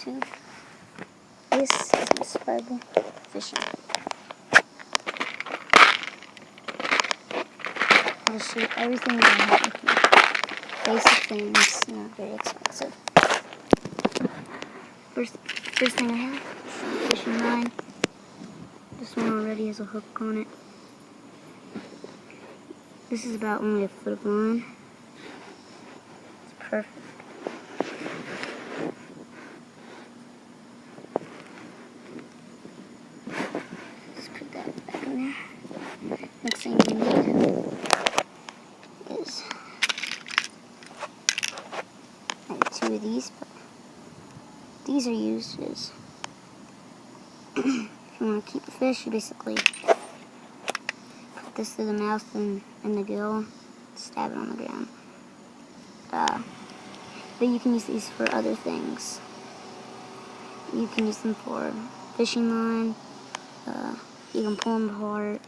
YouTube. This is my survival fishing. I'll show you everything that I have with me. Basic things, not very expensive. First thing I have is a fishing line. This one already has a hook on it. This is about only a foot of line. It's perfect. Just put that back in there. Next thing you need is I have two of these, but these are used as if you want to keep the fish, you basically put this through the mouth and the gill, stab it on the ground. But you can use these for other things. You can use them for fishing line. You can pull them apart.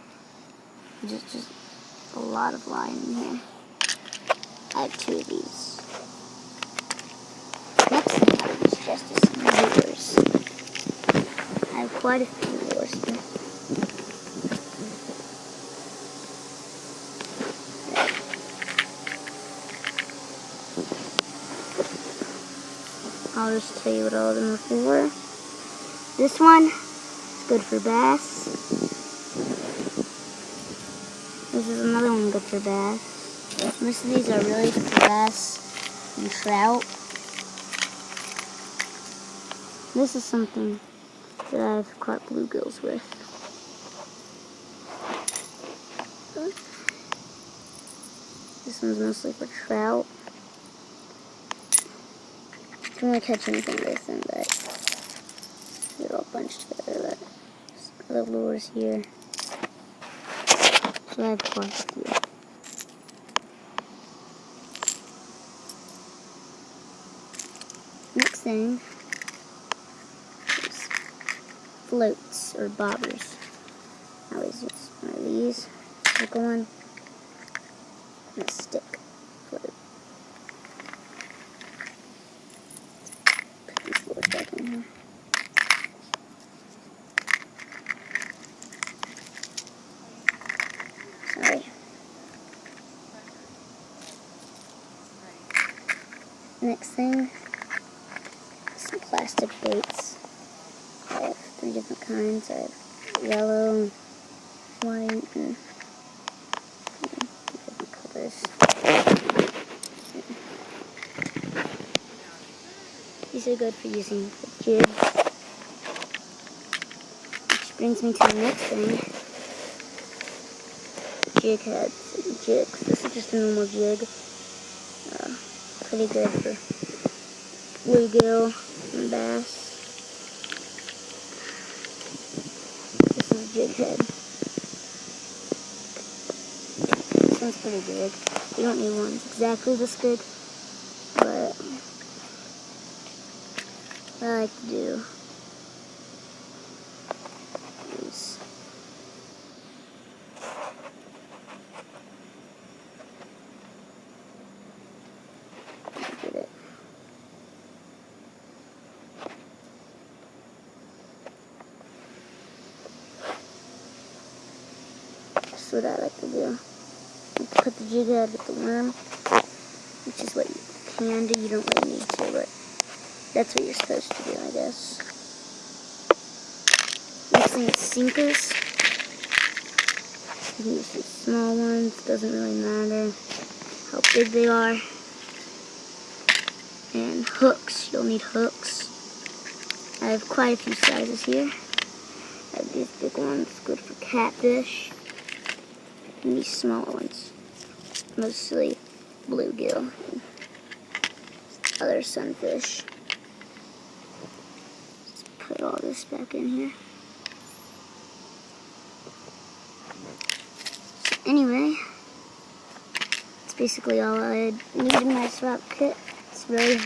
Just a lot of line in here. I have two of these. Next thing I have is just some lures. I have quite a few lures here. I'll just tell you what all of them are for. This one is good for bass. This is another one good for bass. Most of these are really good for bass and trout. This is something that I've caught bluegills with. This one's mostly for trout. I don't really catch anything with them, but they're all bunched together. But other lures here. So I have quite a few. Next thing is floats or bobbers. I always use one of these. Like one and a stick float. Put these lures back in here. Sorry. Next thing, some plastic baits. I have 3 different kinds. I have yellow, white, and different colors. These are good for using for jigs. Which brings me to the next thing. Jig heads and jigs. This is just a normal jig. Pretty good for bluegill and bass. This is a jig head. This one's pretty big. You don't need one exactly this big, but what I like to do is get it. That's what I like to do. You put the jig head with the worm, which is what you can do. You don't really need to, but that's what you're supposed to do, I guess. Next thing is sinkers. You can use these small ones. Doesn't really matter how big they are. And hooks. You'll need hooks. I have quite a few sizes here. I have these big ones, good for catfish. And these small ones, mostly bluegill and other sunfish. Just put all this back in here. Anyway, that's basically all I need in my survival kit. It's really,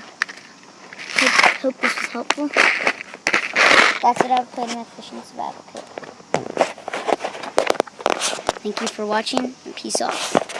hope this was helpful. That's what I've put in my fishing survival kit. Thank you for watching, and peace off.